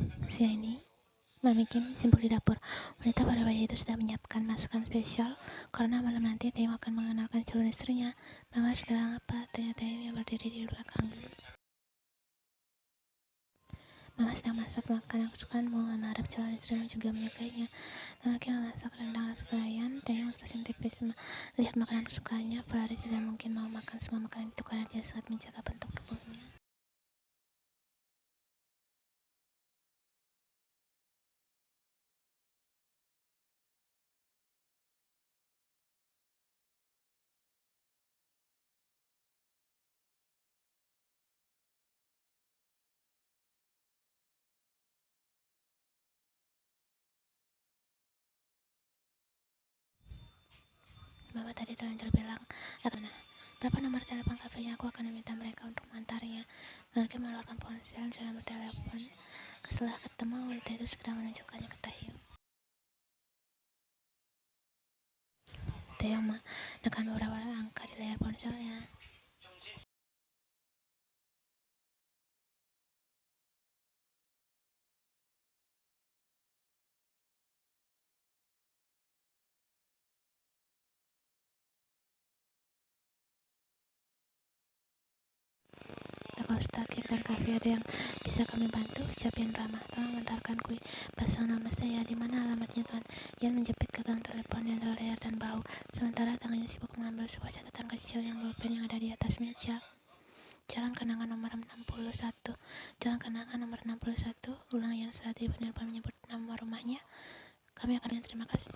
Siang ini, Mami Kim sibuk di dapur. Wanita pada bayi itu sudah menyiapkan masakan spesial karena malam nanti Taeyong akan mengenalkan calon istrinya. Mama sedang apa? Tanya Taeyong yang berdiri di belakang. Mama sedang masak makanan kesukaanmu. Mama harap calon istrimu juga menyukainya. Mama Kim memasak rendang rasa ayam. Taeyong tersenyum tipis lihat makanan kesukaannya. Ferrari tidak mungkin mau makan semua makanan itu karena dia sangat menjaga bentuk tubuhnya. Mama tadi terlanjur bilang, berapa nomor telepon kafenya, aku akan meminta mereka untuk mengantarnya. Mama Kim mengeluarkan ponsel dan telepon. Setelah ketemu, wanita itu segera menunjukkannya ke Taeyong. Taeyong menekan beberapa angka di layar ponselnya. Aku Stakik dan kafe ada yang bisa kami bantu? Siapa yang ramah? Tolong antarkan kue. Pasang nama saya. Di mana alamatnya, Tuan? Ian menjepit gagang telepon yang terleher dan bau, sementara tangannya sibuk mengambil sebuah catatan kecil yang bolpen yang ada di atas meja. Jalan Kenangan nomor 61. Jalan Kenangan nomor 61. Ulang yang saat ibu nelpon menyebut nama rumahnya. Kami akan terima kasih.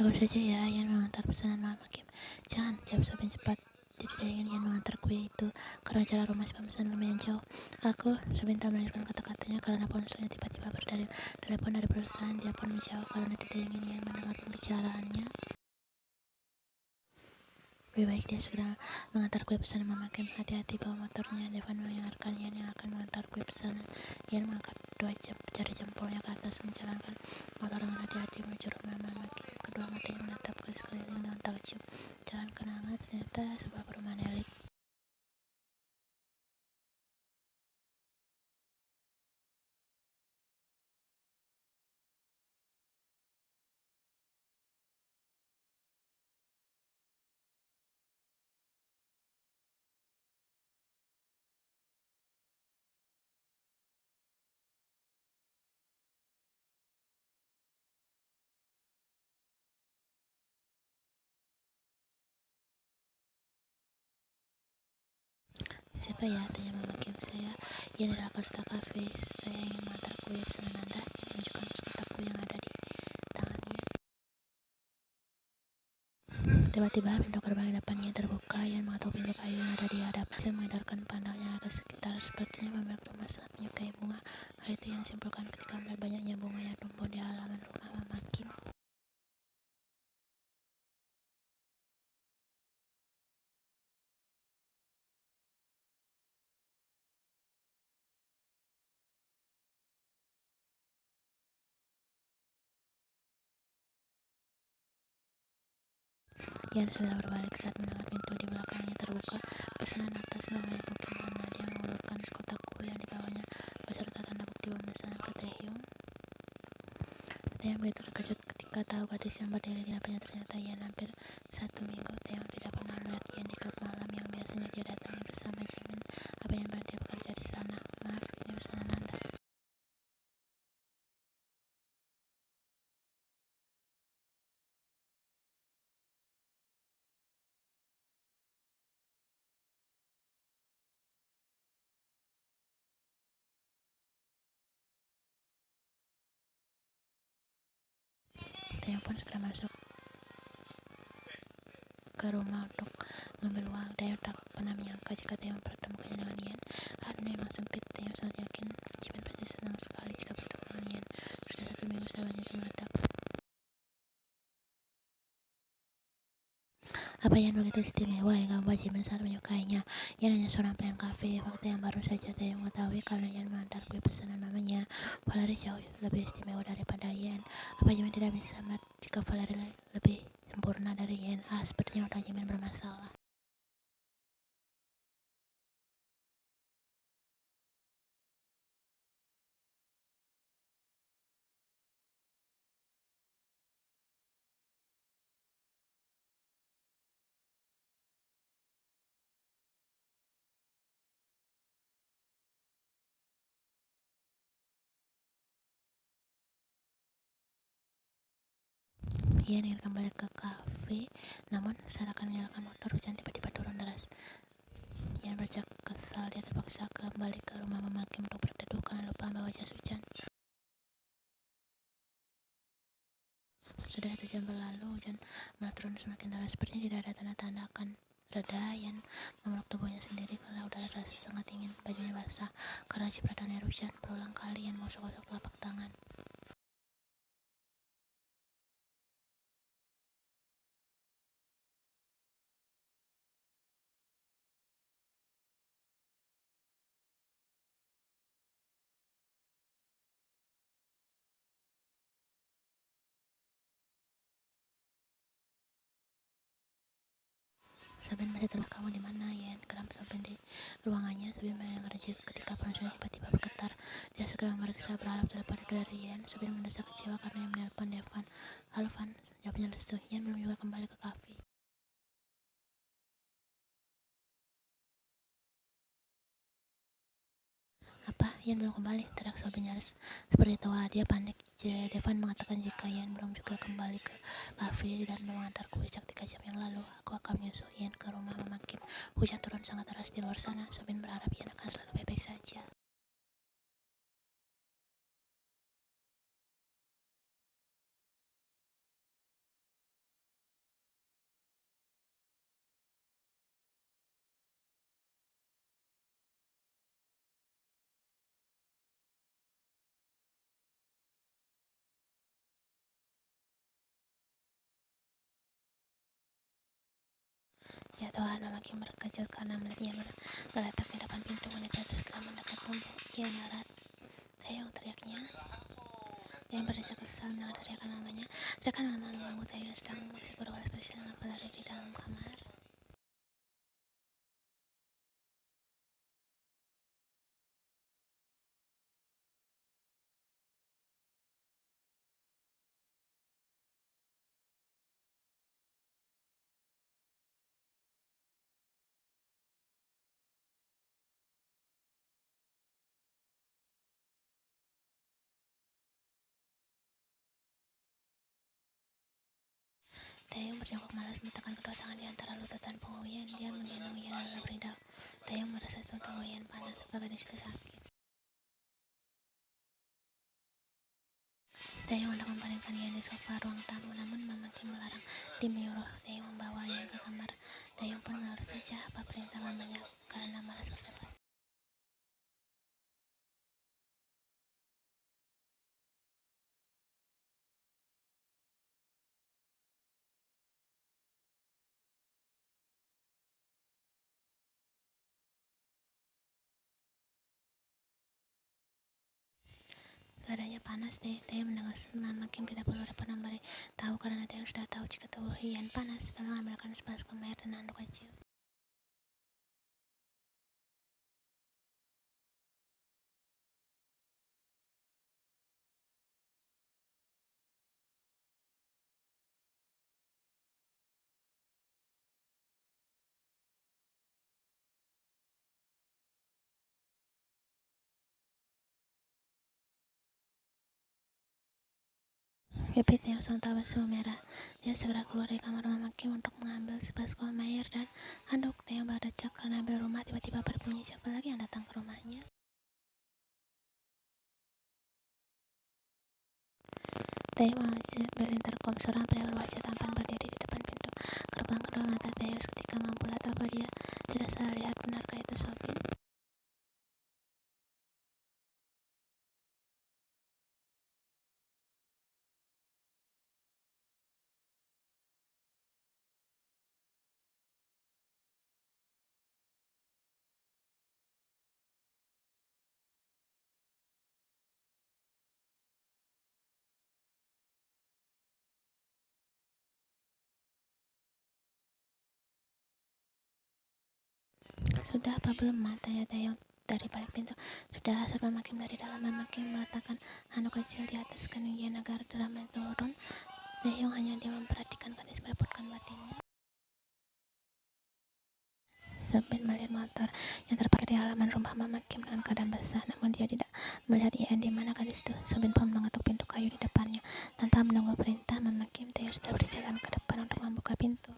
Aku saja ya, Ian mengantar pesanan Mama Kim. Jangan, jawab Sobin cepat. Tidak ingin Ian mengantar kue itu karena jarak rumah si pemesan lumayan jauh. Aku, Sobin tak melanjutkan kata-katanya karena ponselnya tiba-tiba berdalin telepon dari perusahaan. Dia pun menjauh karena tidak ingin Ian mendengar pembicaraannya. Lebih baik dia segera mengantar kue pesanan Mama Kim. Hati-hati bawa motornya. Devan mendengarkan Ian yang akan mengantar kue pesanan. Ian mengangkat jari jempolnya ke atas menjalankan motor dengan hati-hati menuju rumah Mama Kim. Kedua matanya menatap ke sekeliling dengan takjub. Jalan Kenangan ternyata sebuah perumahan elit. Siapa ya? Tanya Mama Kim. Saya Ian dari Acosta Cafe. Saya ingin mengantar kue pesanan Anda. Menunjukkan sekotak kue yang ada di tangannya. Tiba-tiba pintu gerbang depannya terbuka. Ian mengetuk pintu kayu yang ada di hadapan. Bisa mengedarkan pandangnya ke sekitar. Sepertinya pemilik rumah sangat menyukai bunga. Hal itu yang disimpulkan ketika melihat banyaknya bunga yang tumbuh di halaman rumah Mama Kim. Ian segera berbalik saat mendengar pintu di belakangnya terbuka. Pesanan atas nama Ibu Kim Hana. Dia mengulurkan sekotak kue yang dibawanya beserta tanda bukti pemesanan ke Taeyong. Taeyong begitu terkejut ketika tahu gadis yang berdiri di hadapannya ternyata Ian. Hampir 1 minggu Taeyong tidak pernah melihat Ian di klub malam yang biasanya dia datangi bersama Jimin. Apa yang berarti bekerja di sana? Maaf, ini pesanan Anda. Taeyong pun segera masuk ke rumah untuk mengambil uang. Taeyong tak pernah menyangka jika Taeyong mempertemukannya dengan Ian. Dunia memang sempit. Taeyong sangat yakin Jimin pasti senang sekali jika bertemu dengan Ian. Sudah 1 minggu sahabatnya itu meledak. Apa yang begitu istimewa yang kamu wajibkan saat menyukainya? Ian hanya seorang pelayan kafe. Fakta yang baru saja Taeyong mengetahui karena Ian mengantar kue pesanan mamanya. Valerie jauh lebih istimewa daripada Ian. Apa Jimin tidak bisa melihat jika Valerie lebih sempurna dari Ian? Sepertinya otak Jimin bermasalah. Ian ingin kembali ke kafe, namun saat akan menyalakan motor, hujan tiba-tiba turun deras. Ian bercak kesal, dia terpaksa kembali ke rumah Mama Kim untuk berteduh karena lupa membawa jas hujan. Sudah 1 jam berlalu, hujan malah turun semakin deras. Sepertinya tidak ada tanda-tanda akan reda. Ian memeluk tubuhnya sendiri karena udara terasa sangat dingin. Bajunya basah karena cipratan air hujan. Berulang kali Ian menggosok-gosok telapak tangan. Soben masih terus. Kamu di mana, Ian? Geram Soben di ruangannya. Soben mendengar ketika ponselnya tiba-tiba bergetar. Dia segera memeriksa, berharap telepon dari Ian. Soben mendesak kecewa karena yang menelpon Devan. Halo Van, jawabnya lesu. Ian belum juga kembali ke kafe. Apa? Ian belum kembali? Teriak Soben nyaris seperti tahu dia panik. Devan mengatakan jika Ian belum juga kembali ke kafe dan mengantarku sejak 3 jam yang lalu, aku akan menyusul Ian ke rumah Mama Kim. Hujan turun sangat deras di luar sana. Soben berharap Ian akan selalu baik-baik saja. Ya Tuhan, Mama Kim terkejut karena melihat Ian bergeletak di depan pintu. Wanita itu segera mendekat membawa Ian erat. Taeyong, teriaknya. Ian berdesak kesal mendengar teriakan mamanya. Teriakan mama mengganggu Taeyong sedang masih berbalas basi dengan Valerie di dalam kamar. Taeyong berjongkok malas meletakkan kedua tangan di antara lutut dan punggung Ian. Dia menggendong Ian lalu berdiri. Taeyong merasa tubuh Ian panas, bahkan di situ sakit. Taeyong hendak membaringkan Ian di sofa ruang tamu, namun Mama Kim melarang. Dia menyuruh Taeyong membawa Ian ke kamar. Taeyong pun menurut saja apa perintah mamanya karena malas berdebat. Dadanya panas deh. Taeyong mendengar Mama Kim tidak perlu repot memberi tahu karena Taeyong sudah tahu jika tubuh Ian panas. Tolong ambilkan sebaskom air dan handuk kecil. Pipi Taeyong sontak bersiul merah. Dia segera keluar dari kamar Mama Kim untuk mengambil sebaskom air dan handuk. Taeyong berdecak karena bel rumah tiba-tiba berbunyi. Siapa lagi yang datang ke rumahnya? Taeyong mengisi bel intercom. Seorang pria berwajah tampan berdiri di depan pintu gerbang. Kedua mata Taeyong seketika membulat. Apa dia tidak salah lihat? Benarkah itu Sophie? Sudah apa belum, Ma? Tanya Taeyong dari balik pintu. Sudah, asal Mama Kim dari dalam. Mama Kim meletakkan handuk kecil di atas kening agar drama turun. Taeyong hanya dia memperhatikan kondisi merepotkan batinnya. Sobin melihat motor yang terparkir di halaman rumah Mama Kim dengan keadaan basah, namun dia tidak melihat Ian di mana gadis itu. Sobin pun mengetuk pintu kayu di depannya. Tanpa menunggu perintah Mama Kim, Taeyong sudah berjalan ke depan untuk membuka pintu.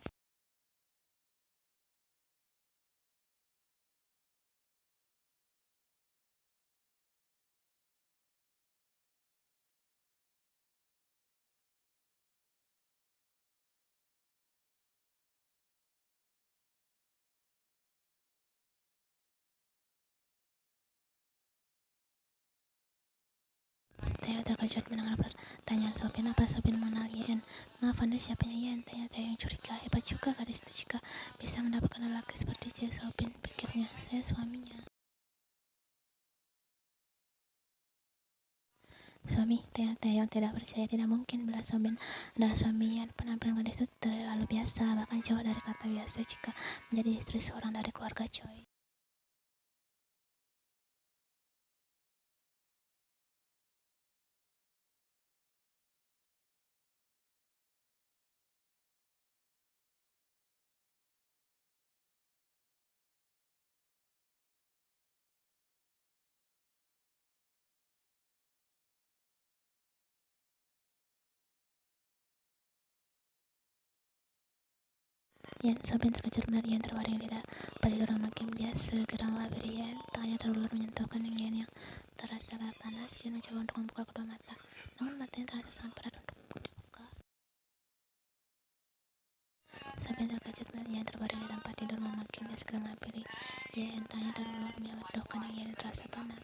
Taeyong terkejut mendengar pertanyaan Sobin. Apa Sobin mengenal Ian? Maaf, Anda siapanya Ian? Tanya Taeyong curiga. Hebat juga gadis itu jika bisa mendapatkan lelaki seperti dia. Sobin pikirnya. Saya suaminya. Suami? Tanya Taeyong tidak percaya. Tidak mungkin bila Sobin adalah suami Ian. Penampilan gadis itu terlalu biasa, bahkan jauh dari kata biasa jika menjadi istri seorang dari keluarga Choi. Ian, Sobin terkejut melihat Ian terbaring di dapat tidur Mama Kim. Dia segera menghampiri Ian. Tangannya terulur menyentuh kening Ian yang terasa agak panas. Ian mencoba untuk membuka kedua mata, namun matanya terasa sangat berat untuk dibuka. Sobin terkejut melihat Ian terbaring di tempat tidur Mama Kim. Dia segera menghampiri Ian. Tangannya terulur menyentuh kening Ian yang terasa panas.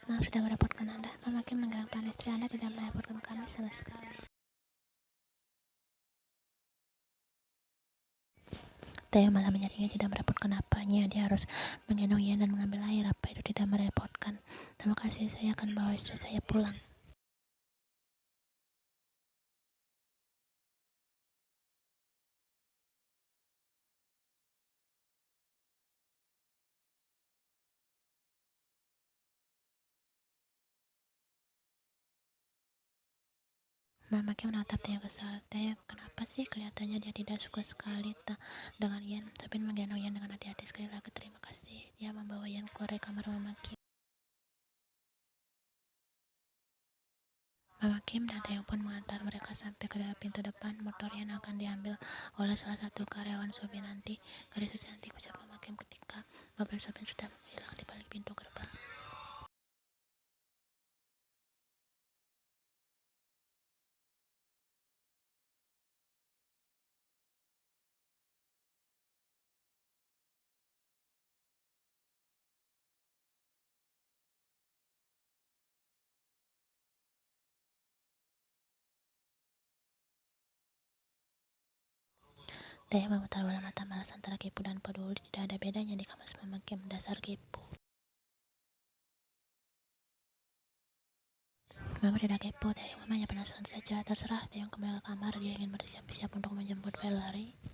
Maaf sudah merepotkan Anda. Mama Kim menggelengkan istri Anda tidak merepotkan kami sama sekali. Taeyong malah menyaringnya tidak merepotkan apanya. Dia harus menggendong Ian dan mengambil air. Apa itu tidak merepotkan? Terima kasih, saya akan bawa istri saya pulang. Mama Kim menatap Taeyong kesal. Taeyong, kenapa sih? Kelihatannya dia tidak suka sekali dengan Ian. Tapi menggendong Ian dengan hati-hati. Sekali lagi terima kasih. Dia membawa Ian keluar dari kamar Mama Kim. Mama Kim dan Taeyong pun mengantar mereka sampai ke pintu depan. Motor Ian akan diambil oleh salah satu karyawan Sobin nanti. Gadis itu cantik, ucap Mama Kim ketika mobil Sobin sudah menghilang di balik pintu gerbang. Taeyong memutar bola mata malas antara kepo dan peduli. Tidak ada bedanya di kamus Mama Kim. Dasar kepo. Mama tidak kepo, Taeyong. Mama hanya penasaran saja. Terserah, Taeyong kembali ke kamar. Dia ingin bersiap-siap untuk menjemput Valerie.